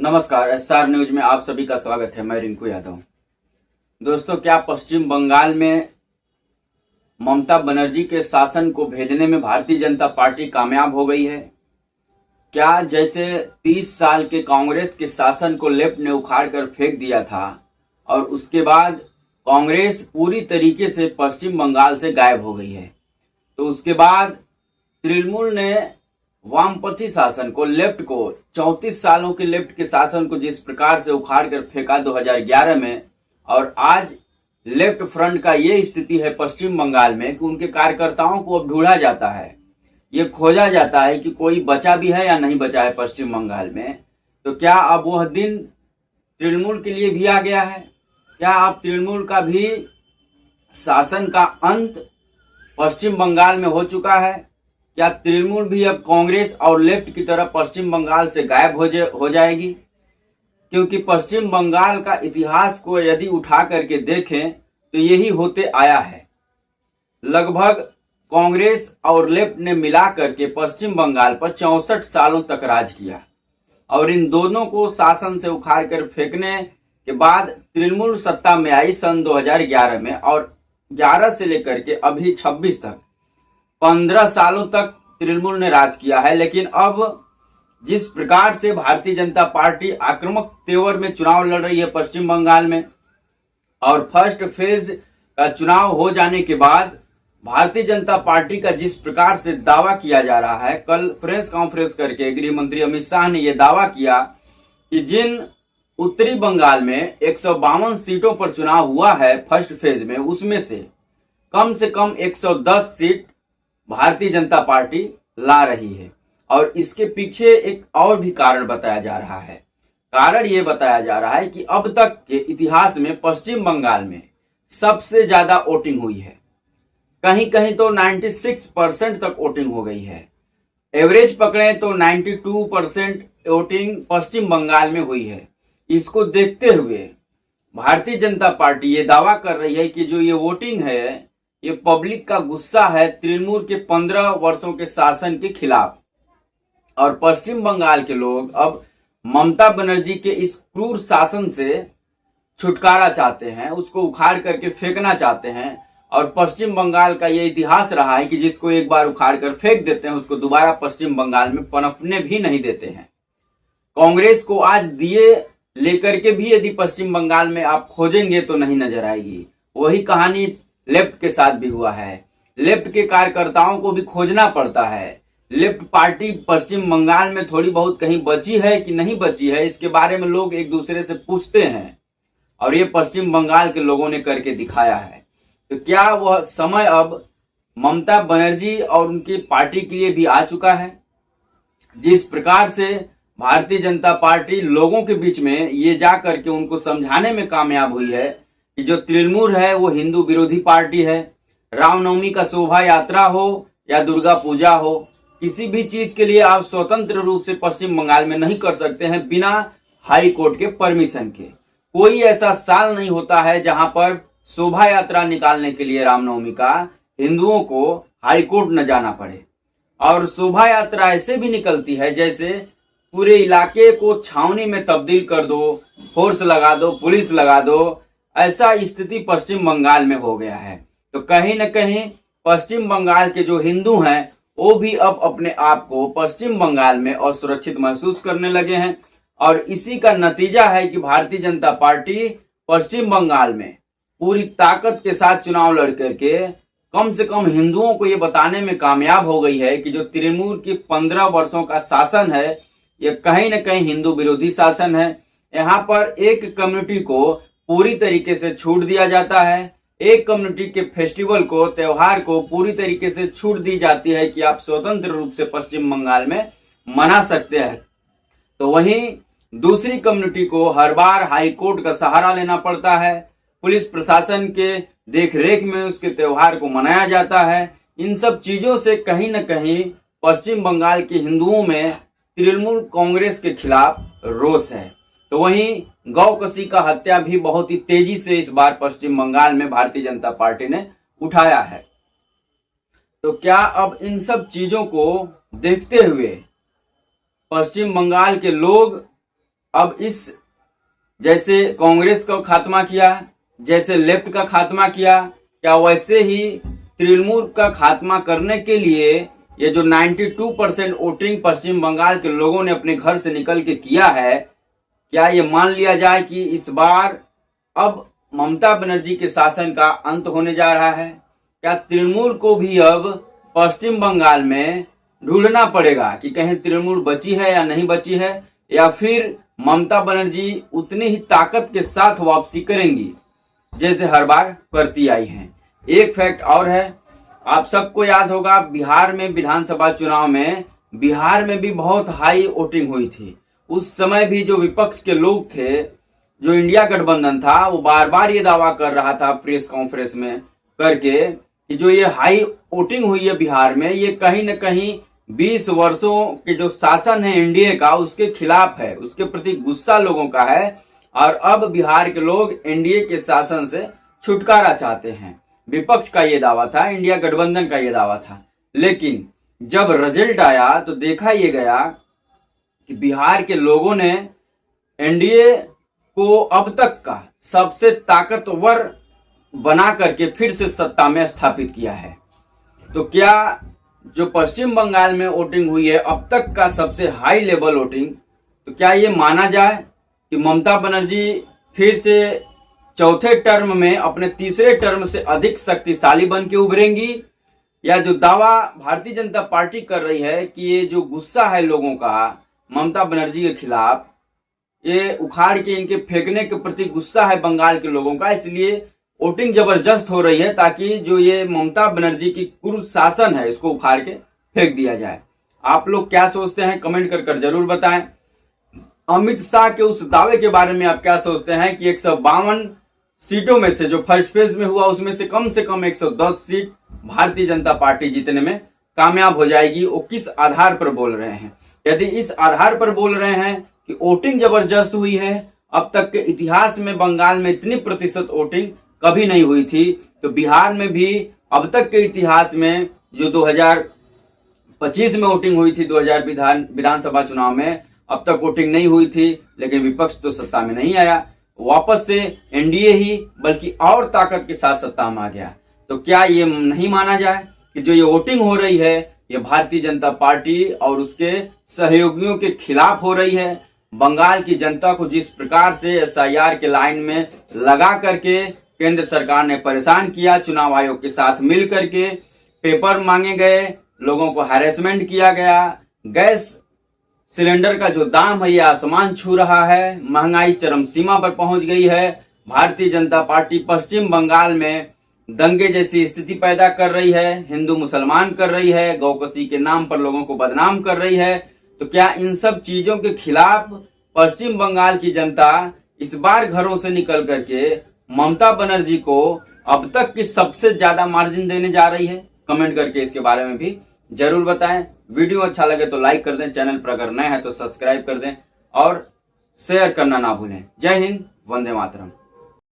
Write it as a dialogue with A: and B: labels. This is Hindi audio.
A: नमस्कार। एसआर न्यूज में आप सभी का स्वागत है। मैं रिंकू यादव। दोस्तों, क्या पश्चिम बंगाल में ममता बनर्जी के शासन को भेदने में भारतीय जनता पार्टी कामयाब हो गई है? क्या जैसे 30 साल के कांग्रेस के शासन को लेफ्ट ने उखाड़ कर फेंक दिया था और उसके बाद कांग्रेस पूरी तरीके से पश्चिम बंगाल से गायब हो गई है, तो उसके बाद तृणमूल ने वामपंथी शासन को, लेफ्ट को, 34 सालों के लेफ्ट के शासन को जिस प्रकार से उखाड़ कर फेंका 2011 में, और आज लेफ्ट फ्रंट का ये स्थिति है पश्चिम बंगाल में कि उनके कार्यकर्ताओं को अब ढूंढा जाता है, ये खोजा जाता है कि कोई बचा भी है या नहीं बचा है पश्चिम बंगाल में। तो क्या अब वह दिन तृणमूल के लिए भी आ गया है? क्या अब तृणमूल का भी शासन का अंत पश्चिम बंगाल में हो चुका है? क्या तृणमूल भी अब कांग्रेस और लेफ्ट की तरह पश्चिम बंगाल से गायब हो जाएगी? क्योंकि पश्चिम बंगाल का इतिहास को यदि उठा करके देखें तो यही होते आया है। लगभग कांग्रेस और लेफ्ट ने मिला करके पश्चिम बंगाल पर 64 सालों तक राज किया, और इन दोनों को शासन से उखाड़ कर फेंकने के बाद तृणमूल सत्ता में आई सन 2011 में, और 11 से लेकर के अभी 26 तक 15 सालों तक तृणमूल ने राज किया है। लेकिन अब जिस प्रकार से भारतीय जनता पार्टी आक्रामक तेवर में चुनाव लड़ रही है पश्चिम बंगाल में, और फर्स्ट फेज का चुनाव हो जाने के बाद भारतीय जनता पार्टी का जिस प्रकार से दावा किया जा रहा है, कल प्रेस कॉन्फ्रेंस करके गृह मंत्री अमित शाह ने यह दावा किया कि जिन उत्तरी बंगाल में 152 सीटों पर चुनाव हुआ है फर्स्ट फेज में, उसमें से कम 110 सीट भारतीय जनता पार्टी ला रही है। और इसके पीछे एक और भी कारण बताया जा रहा है। कारण ये बताया जा रहा है कि अब तक के इतिहास में पश्चिम बंगाल में सबसे ज्यादा वोटिंग हुई है। कहीं कहीं तो 96% तक वोटिंग हो गई है। एवरेज पकड़े तो 92% वोटिंग पश्चिम बंगाल में हुई है। इसको देखते हुए भारतीय जनता पार्टी ये दावा कर रही है कि जो ये वोटिंग है, ये पब्लिक का गुस्सा है तृणमूल के 15 वर्षों के शासन के खिलाफ, और पश्चिम बंगाल के लोग अब ममता बनर्जी के इस क्रूर शासन से छुटकारा चाहते हैं, उसको उखाड़ करके फेंकना चाहते हैं। और पश्चिम बंगाल का ये इतिहास रहा है कि जिसको एक बार उखाड़ कर फेंक देते हैं उसको दोबारा पश्चिम बंगाल में पनपने भी नहीं देते हैं। कांग्रेस को आज दिए लेकर के भी यदि पश्चिम बंगाल में आप खोजेंगे तो नहीं नजर आएगी। वही कहानी लेफ्ट के साथ भी हुआ है। लेफ्ट के कार्यकर्ताओं को भी खोजना पड़ता है। लेफ्ट पार्टी पश्चिम बंगाल में थोड़ी बहुत कहीं बची है कि नहीं बची है, इसके बारे में लोग एक दूसरे से पूछते हैं, और ये पश्चिम बंगाल के लोगों ने करके दिखाया है। तो क्या वह समय अब ममता बनर्जी और उनकी पार्टी के लिए भी आ चुका है? जिस प्रकार से भारतीय जनता पार्टी लोगों के बीच में ये जा करके उनको समझाने में कामयाब हुई है कि जो तृणमूल है वो हिंदू विरोधी पार्टी है। रामनवमी का शोभा यात्रा हो या दुर्गा पूजा हो, किसी भी चीज के लिए आप स्वतंत्र रूप से पश्चिम बंगाल में नहीं कर सकते हैं बिना हाई कोर्ट के परमिशन के। कोई ऐसा साल नहीं होता है जहां पर शोभा यात्रा निकालने के लिए रामनवमी का हिंदुओं को हाई कोर्ट न जाना पड़े। और शोभा यात्रा ऐसे भी निकलती है जैसे पूरे इलाके को छावनी में तब्दील कर दो, फोर्स लगा दो, पुलिस लगा दो। ऐसा स्थिति पश्चिम बंगाल में हो गया है। तो कहीं न कहीं पश्चिम बंगाल के जो हिंदू हैं वो भी अब अपने आप को पश्चिम बंगाल में असुरक्षित महसूस करने लगे हैं, और इसी का नतीजा है कि भारतीय जनता पार्टी पश्चिम बंगाल में पूरी ताकत के साथ चुनाव लड़ करके कम से कम हिंदुओं को ये बताने में कामयाब हो गई है कि जो तृणमूल की 15 वर्षों का शासन है ये कहीं न कहीं हिंदू विरोधी शासन है। यहाँ पर एक कम्युनिटी को पूरी तरीके से छूट दिया जाता है। एक कम्युनिटी के फेस्टिवल को, त्योहार को पूरी तरीके से छूट दी जाती है कि आप स्वतंत्र रूप से पश्चिम बंगाल में मना सकते हैं। तो वहीं दूसरी कम्युनिटी को हर बार हाई कोर्ट का सहारा लेना पड़ता है। पुलिस प्रशासन के देखरेख में उसके त्योहार को मनाया जाता है। इन सब चीजों से कहीं न कहीं पश्चिम बंगाल के हिंदुओं में तृणमूल कांग्रेस के खिलाफ रोष है। तो वहीं गौ कसी का हत्या भी बहुत ही तेजी से इस बार पश्चिम बंगाल में भारतीय जनता पार्टी ने उठाया है। तो क्या अब इन सब चीजों को देखते हुए पश्चिम बंगाल के लोग अब इस जैसे कांग्रेस का खात्मा किया, जैसे लेफ्ट का खात्मा किया, क्या वैसे ही तृणमूल का खात्मा करने के लिए ये जो 92% वोटिंग पश्चिम बंगाल के लोगों ने अपने घर से निकल के किया है, क्या ये मान लिया जाए कि इस बार अब ममता बनर्जी के शासन का अंत होने जा रहा है? क्या तृणमूल को भी अब पश्चिम बंगाल में ढूंढना पड़ेगा कि कहीं तृणमूल बची है या नहीं बची है, या फिर ममता बनर्जी उतनी ही ताकत के साथ वापसी करेंगी जैसे हर बार करती आई हैं? एक फैक्ट और है, आप सबको याद होगा बिहार में विधानसभा चुनाव में बिहार में भी बहुत हाई वोटिंग हुई थी। उस समय भी जो विपक्ष के लोग थे, जो इंडिया गठबंधन था, वो बार बार ये दावा कर रहा था प्रेस कॉन्फ्रेंस में करके कि जो ये हाई वोटिंग हुई है बिहार में, ये कहीं न कहीं 20 वर्षों के जो शासन है एनडीए का उसके खिलाफ है, उसके प्रति गुस्सा लोगों का है और अब बिहार के लोग एनडीए के शासन से छुटकारा चाहते हैं। विपक्ष का ये दावा था, इंडिया गठबंधन का ये दावा था, लेकिन जब रिजल्ट आया तो देखा ये गया कि बिहार के लोगों ने एनडीए को अब तक का सबसे ताकतवर बना करके फिर से सत्ता में स्थापित किया है। तो क्या जो पश्चिम बंगाल में वोटिंग हुई है अब तक का सबसे हाई लेवल वोटिंग, तो क्या ये माना जाए कि ममता बनर्जी फिर से चौथे टर्म में अपने तीसरे टर्म से अधिक शक्तिशाली बन के उभरेंगी? या जो दावा भारतीय जनता पार्टी कर रही है कि ये जो गुस्सा है लोगों का ममता बनर्जी के खिलाफ, ये उखाड़ के इनके फेंकने के प्रति गुस्सा है बंगाल के लोगों का, इसलिए वोटिंग जबरदस्त हो रही है ताकि जो ये ममता बनर्जी की कुर्द शासन है इसको उखाड़ के फेंक दिया जाए। आप लोग क्या सोचते हैं कमेंट कर जरूर बताएं। अमित शाह के उस दावे के बारे में आप क्या सोचते हैं कि 152 सीटों में से जो फर्स्ट फेज में हुआ उसमें से कम 110 सीट भारतीय जनता पार्टी जीतने में कामयाब हो जाएगी? वो किस आधार पर बोल रहे हैं? यदि इस आधार पर बोल रहे हैं कि वोटिंग जबरदस्त हुई है, अब तक के इतिहास में बंगाल में इतनी प्रतिशत वोटिंग कभी नहीं हुई थी, तो बिहार में भी अब तक के इतिहास में जो 2025 में वोटिंग हुई थी 2000 विधानसभा चुनाव में, अब तक वोटिंग नहीं हुई थी, लेकिन विपक्ष तो सत्ता में नहीं आया, वापस से एनडीए ही बल्कि और ताकत के साथ सत्ता में आ गया। तो क्या ये नहीं माना जाए कि जो ये वोटिंग हो रही है ये भारतीय जनता पार्टी और उसके सहयोगियों के खिलाफ हो रही है? बंगाल की जनता को जिस प्रकार से एसआईआर के लाइन में लगा करके केंद्र सरकार ने परेशान किया, चुनाव आयोग के साथ मिल करके पेपर मांगे गए, लोगों को हैरेसमेंट किया गया, गैस सिलेंडर का जो दाम है ये आसमान छू रहा है, महंगाई चरम सीमा पर पहुंच गई है। भारतीय जनता पार्टी पश्चिम बंगाल में दंगे जैसी स्थिति पैदा कर रही है, हिंदू मुसलमान कर रही है, गौकसी के नाम पर लोगों को बदनाम कर रही है। तो क्या इन सब चीजों के खिलाफ पश्चिम बंगाल की जनता इस बार घरों से निकल करके ममता बनर्जी को अब तक की सबसे ज्यादा मार्जिन देने जा रही है? कमेंट करके इसके बारे में भी जरूर बताएं। वीडियो अच्छा लगे तो लाइक कर दें, चैनल पर अगर नए हैं तो सब्सक्राइब कर दें और शेयर करना ना भूलें। जय हिंद, वंदे मातरम।